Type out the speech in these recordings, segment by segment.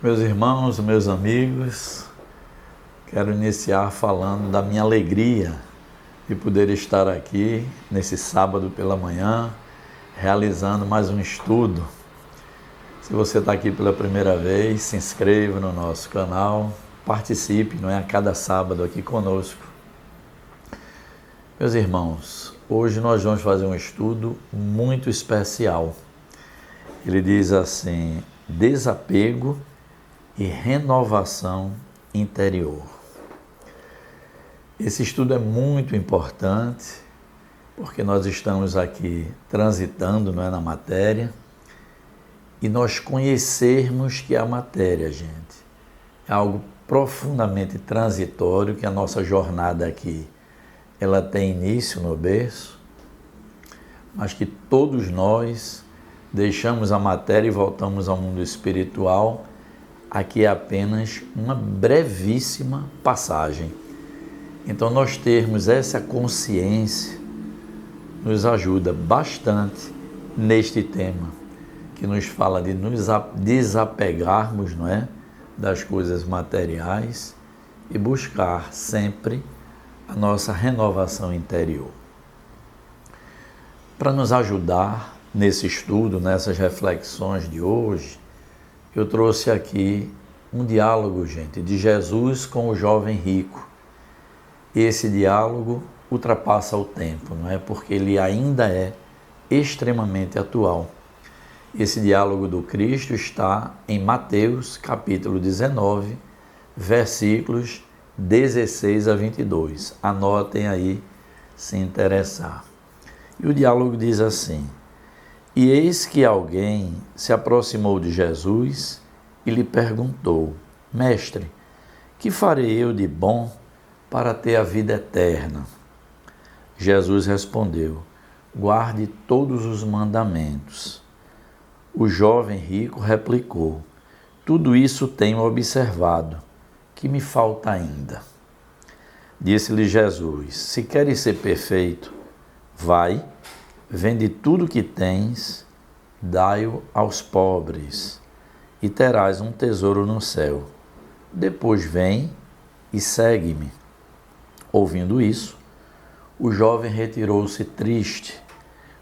Meus irmãos, meus amigos, quero iniciar falando da minha alegria de poder estar aqui nesse sábado pela manhã, realizando mais um estudo. Se você está aqui pela primeira vez, se inscreva no nosso canal, participe, não é, a cada sábado aqui conosco. Meus irmãos, hoje nós vamos fazer um estudo muito especial. Ele diz assim: desapego e renovação interior. Esse estudo é muito importante porque nós estamos aqui transitando, não é, na matéria, e nós conhecermos que a matéria, gente, é algo profundamente transitório, que a nossa jornada aqui ela tem início no berço, mas que todos nós deixamos a matéria e voltamos ao mundo espiritual. Aqui é apenas uma brevíssima passagem. Então, nós termos essa consciência nos ajuda bastante neste tema, que nos fala de nos desapegarmos, não é, das coisas materiais e buscar sempre a nossa renovação interior. Para nos ajudar nesse estudo, nessas reflexões de hoje, eu trouxe aqui um diálogo, gente, de Jesus com o jovem rico. Esse diálogo ultrapassa o tempo, não é? Porque ele ainda é extremamente atual. Esse diálogo do Cristo está em Mateus, capítulo 19, versículos 16 a 22. Anotem aí, se interessar. E o diálogo diz assim: E eis que alguém se aproximou de Jesus e lhe perguntou: Mestre, que farei eu de bom para ter a vida eterna? Jesus respondeu: Guarde todos os mandamentos. O jovem rico replicou: Tudo isso tenho observado. Que me falta ainda? Disse-lhe Jesus: Se queres ser perfeito, vai, vende tudo que tens, dai-o aos pobres, e terás um tesouro no céu. Depois vem e segue-me. Ouvindo isso, o jovem retirou-se triste,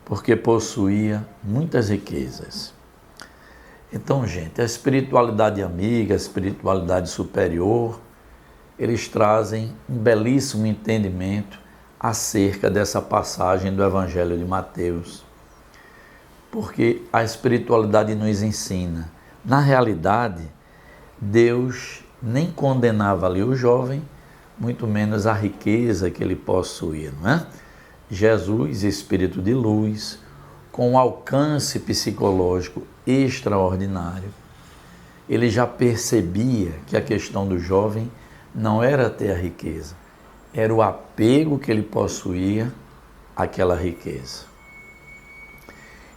porque possuía muitas riquezas. Então, gente, a espiritualidade amiga, a espiritualidade superior, eles trazem um belíssimo entendimento acerca dessa passagem do Evangelho de Mateus, porque a espiritualidade nos ensina. Na realidade, Deus nem condenava ali o jovem, muito menos a riqueza que ele possuía, não é? Jesus, espírito de luz, com um alcance psicológico extraordinário, ele já percebia que a questão do jovem não era ter a riqueza, era o apego que ele possuía àquela riqueza.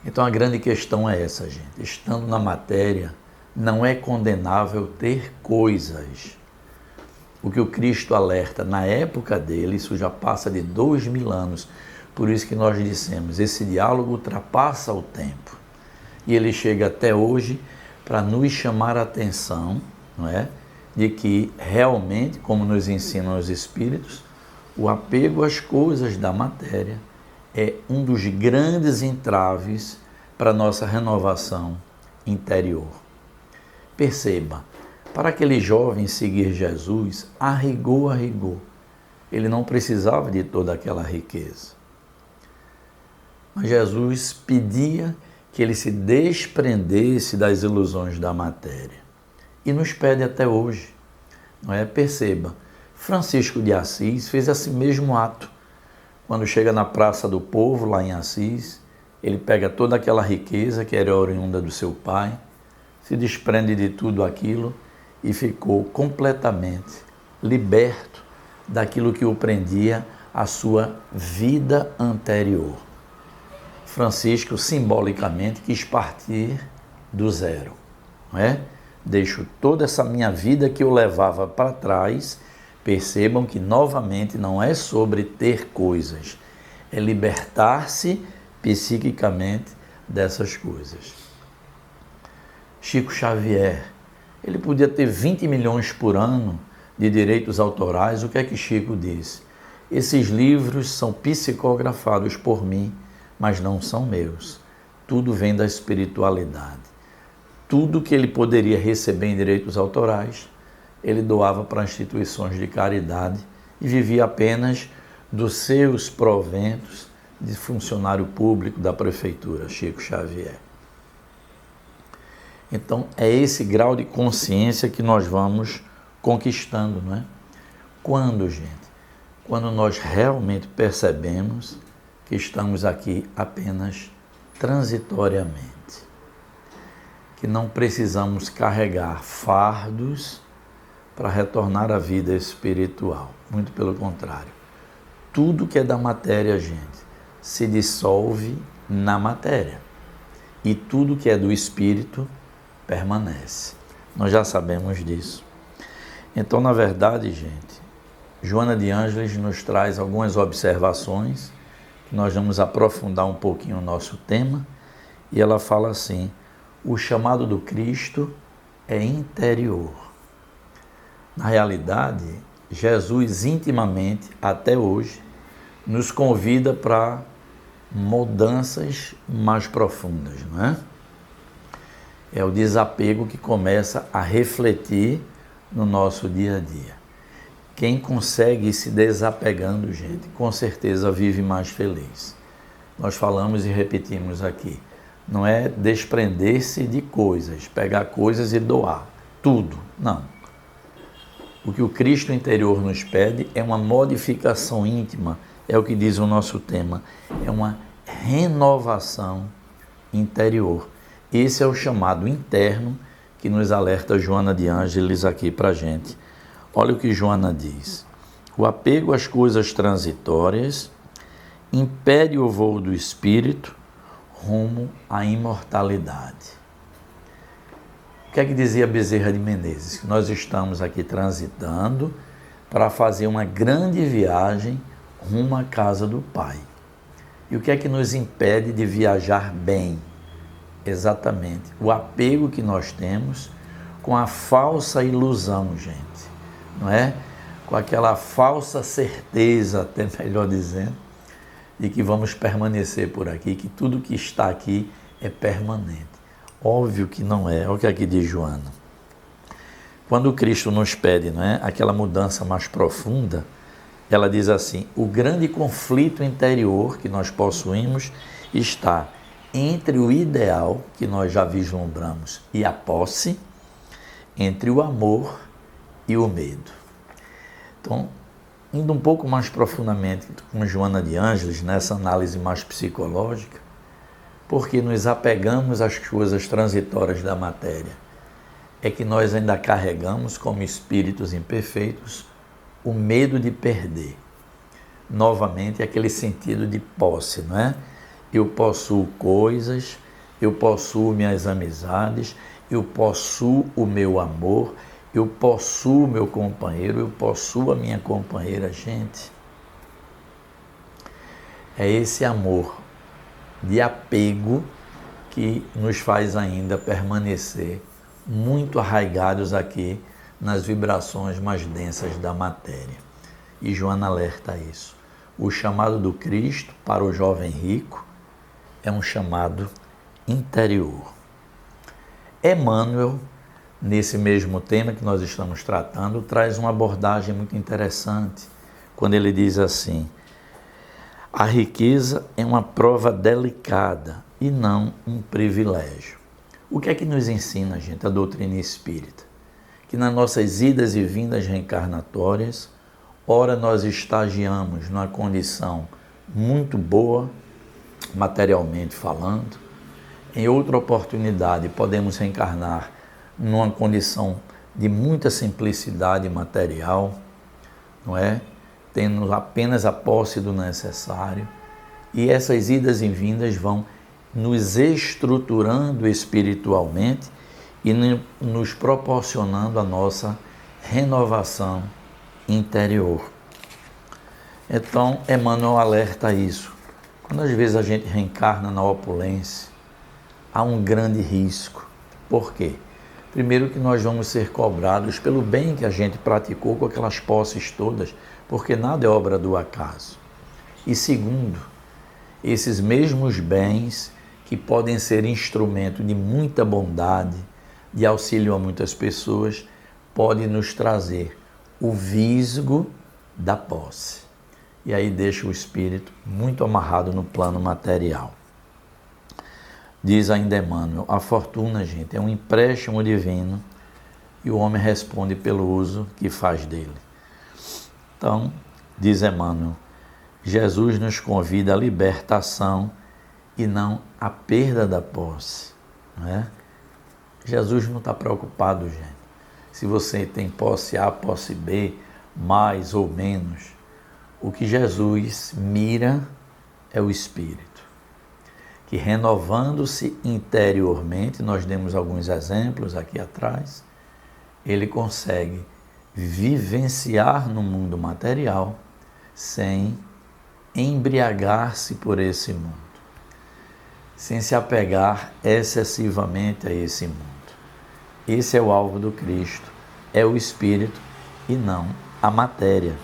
Então a grande questão é essa, gente. Estando na matéria, não é condenável ter coisas. O que o Cristo alerta na época dele, isso já passa de 2000 anos. Por isso que nós dissemos, esse diálogo ultrapassa o tempo. E ele chega até hoje para nos chamar a atenção, não é? De que realmente, como nos ensinam os Espíritos, o apego às coisas da matéria é um dos grandes entraves para a nossa renovação interior. Perceba, para aquele jovem seguir Jesus, a rigor, ele não precisava de toda aquela riqueza. Mas Jesus pedia que ele se desprendesse das ilusões da matéria. E nos pede até hoje, não é? Perceba, Francisco de Assis fez esse mesmo ato. Quando chega na Praça do Povo, lá em Assis, ele pega toda aquela riqueza que era oriunda do seu pai, se desprende de tudo aquilo e ficou completamente liberto daquilo que o prendia à sua vida anterior. Francisco, simbolicamente, quis partir do zero, não é? Deixo toda essa minha vida que eu levava para trás. Percebam que, novamente, não é sobre ter coisas, é libertar-se psiquicamente dessas coisas. Chico Xavier, Ele podia ter 20 milhões por ano de direitos autorais. O que é que Chico disse? Esses livros são psicografados por mim, mas não são meus. Tudo vem da espiritualidade. Tudo que ele poderia receber em direitos autorais, ele doava para instituições de caridade e vivia apenas dos seus proventos de funcionário público da prefeitura, Chico Xavier. Então, é esse grau de consciência que nós vamos conquistando, não é? Quando, gente? Quando nós realmente percebemos que estamos aqui apenas transitoriamente, que não precisamos carregar fardos para retornar à vida espiritual. Muito pelo contrário. Tudo que é da matéria, gente, se dissolve na matéria. E tudo que é do espírito permanece. Nós já sabemos disso. Então, na verdade, gente, Joana de Ângeles nos traz algumas observações que nós vamos aprofundar um pouquinho o nosso tema. E ela fala assim: o chamado do Cristo é interior. Na realidade, Jesus intimamente, até hoje, nos convida para mudanças mais profundas, não é? É o desapego que começa a refletir no nosso dia a dia. Quem consegue ir se desapegando, gente, com certeza vive mais feliz. Nós falamos e repetimos aqui, não é desprender-se de coisas, pegar coisas e doar, tudo, não. O que o Cristo interior nos pede é uma modificação íntima, é o que diz o nosso tema, é uma renovação interior. Esse é o chamado interno que nos alerta Joana de Ângeles aqui para a gente. Olha o que Joana diz: o apego às coisas transitórias impede o voo do espírito rumo à imortalidade. O que é que dizia Bezerra de Menezes? Que nós estamos aqui transitando para fazer uma grande viagem rumo à casa do Pai. E o que é que nos impede de viajar bem? Exatamente, o apego que nós temos com a falsa ilusão, gente, não é? Com aquela falsa certeza, até melhor dizendo, de que vamos permanecer por aqui, que tudo que está aqui é permanente. Óbvio que não é. Olha o que aqui diz Joana. Quando o Cristo nos pede, não é, aquela mudança mais profunda, ela diz assim: o grande conflito interior que nós possuímos está entre o ideal que nós já vislumbramos e a posse, entre o amor e o medo. Então, indo um pouco mais profundamente com Joana de Ângeles, nessa análise mais psicológica, porque nos apegamos às coisas transitórias da matéria, é que nós ainda carregamos como espíritos imperfeitos o medo de perder. Novamente, aquele sentido de posse, não é? Eu possuo coisas, eu possuo minhas amizades, eu possuo o meu amor, eu possuo o meu companheiro, eu possuo a minha companheira. Gente, é esse amor de apego que nos faz ainda permanecer muito arraigados aqui nas vibrações mais densas da matéria. E Joana alerta isso. O chamado do Cristo para o jovem rico é um chamado interior. Emmanuel, nesse mesmo tema que nós estamos tratando, traz uma abordagem muito interessante, quando ele diz assim: a riqueza é uma prova delicada e não um privilégio. O que é que nos ensina, gente, a doutrina espírita? Que nas nossas idas e vindas reencarnatórias, ora nós estagiamos numa condição muito boa, materialmente falando, em outra oportunidade podemos reencarnar numa condição de muita simplicidade material, não é? Tendo apenas a posse do necessário, e essas idas e vindas vão nos estruturando espiritualmente e nos proporcionando a nossa renovação interior. Então, Emmanuel alerta isso. Quando às vezes a gente reencarna na opulência, há um grande risco. Por quê? Primeiro que nós vamos ser cobrados pelo bem que a gente praticou com aquelas posses todas, porque nada é obra do acaso. E segundo, esses mesmos bens que podem ser instrumento de muita bondade, de auxílio a muitas pessoas, podem nos trazer o visgo da posse. E aí deixa o espírito muito amarrado no plano material. Diz ainda Emmanuel, a fortuna, gente, é um empréstimo divino e o homem responde pelo uso que faz dele. Então, diz Emmanuel, Jesus nos convida à libertação e não à perda da posse. Não é? Jesus não está preocupado, gente, se você tem posse A, posse B, mais ou menos. O que Jesus mira é o espírito, que renovando-se interiormente, nós demos alguns exemplos aqui atrás, ele consegue vivenciar no mundo material sem embriagar-se por esse mundo, sem se apegar excessivamente a esse mundo. Esse é o alvo do Cristo, é o espírito e não a matéria.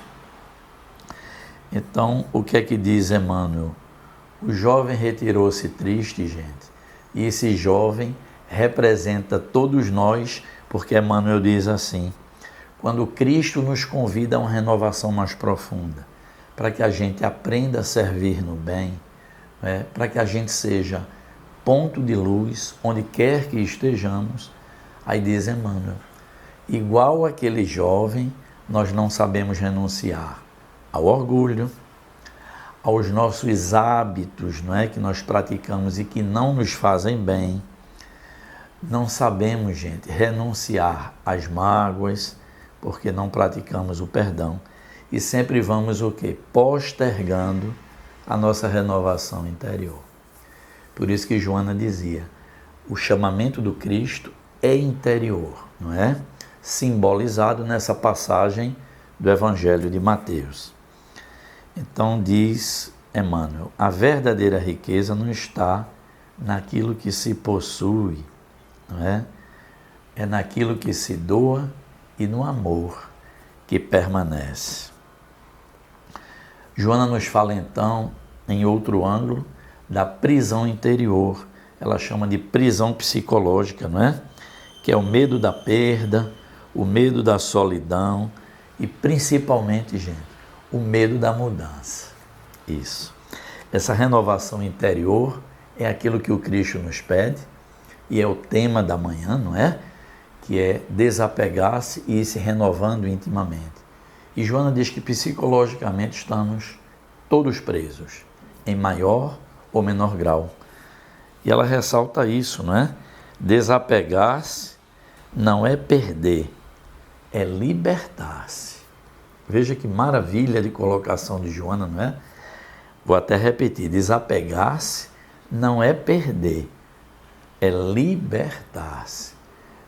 Então, o que é que diz Emmanuel? O jovem retirou-se triste, gente, e esse jovem representa todos nós, porque Emmanuel diz assim, quando Cristo nos convida a uma renovação mais profunda, para que a gente aprenda a servir no bem, para que a gente seja ponto de luz, onde quer que estejamos, aí diz Emmanuel, igual aquele jovem, nós não sabemos renunciar ao orgulho, aos nossos hábitos, não é, que nós praticamos e que não nos fazem bem. Não sabemos, gente, renunciar às mágoas, porque não praticamos o perdão. E sempre vamos o quê? Postergando a nossa renovação interior. Por isso que Joana dizia, o chamamento do Cristo é interior, não é? Simbolizado nessa passagem do Evangelho de Mateus. Então diz Emmanuel, a verdadeira riqueza não está naquilo que se possui, não é? É naquilo que se doa e no amor que permanece. Joana nos fala então, em outro ângulo, da prisão interior. Ela chama de prisão psicológica, não é? Que é o medo da perda, o medo da solidão e principalmente, gente, o medo da mudança. Isso. Essa renovação interior é aquilo que o Cristo nos pede e é o tema da manhã, não é? Que é desapegar-se e ir se renovando intimamente. E Joana diz que psicologicamente estamos todos presos, em maior ou menor grau. E ela ressalta isso, não é? Desapegar-se não é perder, é libertar-se. Veja que maravilha de colocação de Joana, não é? Vou até repetir, desapegar-se não é perder, é libertar-se.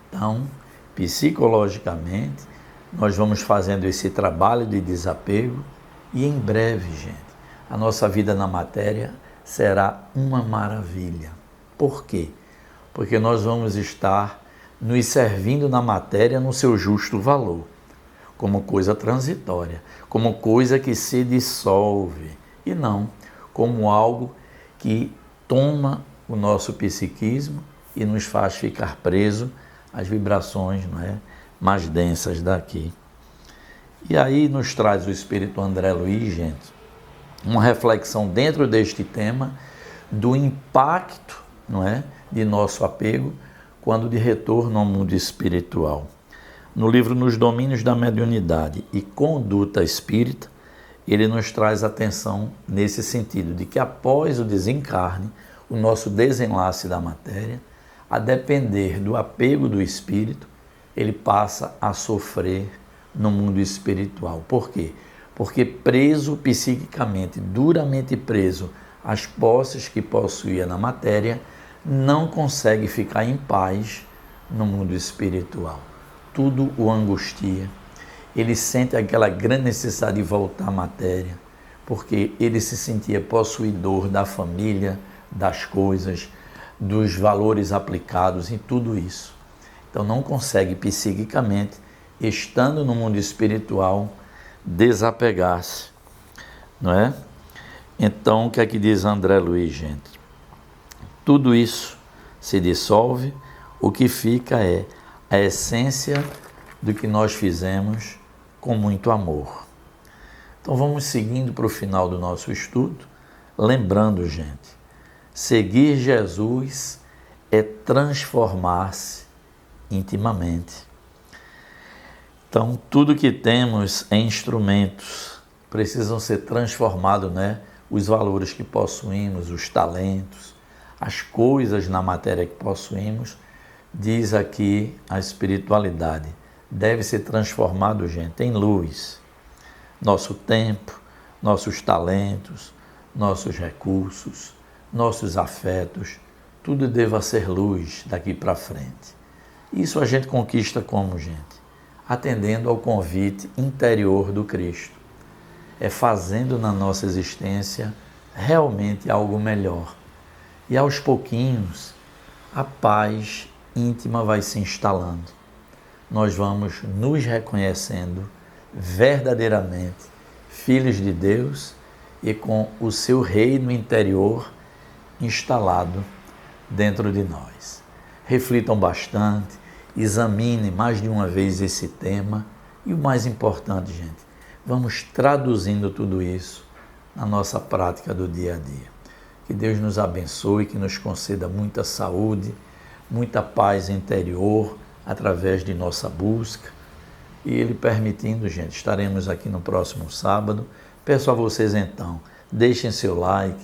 Então, psicologicamente, nós vamos fazendo esse trabalho de desapego e em breve, gente, a nossa vida na matéria será uma maravilha. Por quê? Porque nós vamos estar nos servindo na matéria no seu justo valor, como coisa transitória, como coisa que se dissolve, e não como algo que toma o nosso psiquismo e nos faz ficar preso às vibrações, não é, mais densas daqui. E aí nos traz o Espírito André Luiz, gente, uma reflexão dentro deste tema do impacto, não é, de nosso apego quando de retorno ao mundo espiritual. No livro Nos Domínios da Mediunidade e Conduta Espírita, ele nos traz atenção nesse sentido, de que após o desencarne, o nosso desenlace da matéria, a depender do apego do espírito, ele passa a sofrer no mundo espiritual. Por quê? Porque preso psiquicamente, duramente preso às posses que possuía na matéria, não consegue ficar em paz no mundo espiritual. Tudo o angustia. Ele sente aquela grande necessidade de voltar à matéria, porque ele se sentia possuidor da família, das coisas, dos valores aplicados em tudo isso. Então não consegue psiquicamente, estando no mundo espiritual, desapegar-se, não é? Então, o que é que diz André Luiz, gente? Tudo isso se dissolve, o que fica é a essência do que nós fizemos com muito amor. Então vamos seguindo para o final do nosso estudo, lembrando, gente, seguir Jesus é transformar-se intimamente. Então tudo que temos em instrumentos precisam ser transformados, né? Os valores que possuímos, os talentos, as coisas na matéria que possuímos, diz aqui a espiritualidade, deve ser transformado, gente, em luz. Nosso tempo, nossos talentos, nossos recursos, nossos afetos, tudo deva ser luz daqui para frente. Isso a gente conquista como, gente? Atendendo ao convite interior do Cristo. É fazendo na nossa existência realmente algo melhor. E aos pouquinhos, a paz íntima vai se instalando. Nós vamos nos reconhecendo verdadeiramente filhos de Deus e com o seu reino interior instalado dentro de nós. Reflitam bastante, examinem mais de uma vez esse tema e o mais importante, gente, vamos traduzindo tudo isso na nossa prática do dia a dia. Que Deus nos abençoe, que nos conceda muita saúde, muita paz interior através de nossa busca. E Ele permitindo, gente, estaremos aqui no próximo sábado. Peço a vocês então, deixem seu like,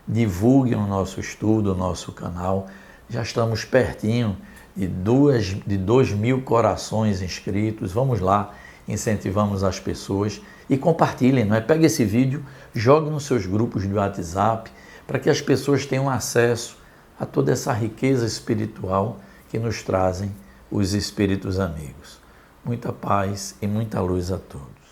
divulguem o nosso estudo, o nosso canal. Já estamos pertinho de 2.000 corações inscritos. Vamos lá, incentivamos as pessoas e compartilhem, não é? Pegue esse vídeo, jogue nos seus grupos de WhatsApp, para que as pessoas tenham acesso a toda essa riqueza espiritual que nos trazem os espíritos amigos. Muita paz e muita luz a todos.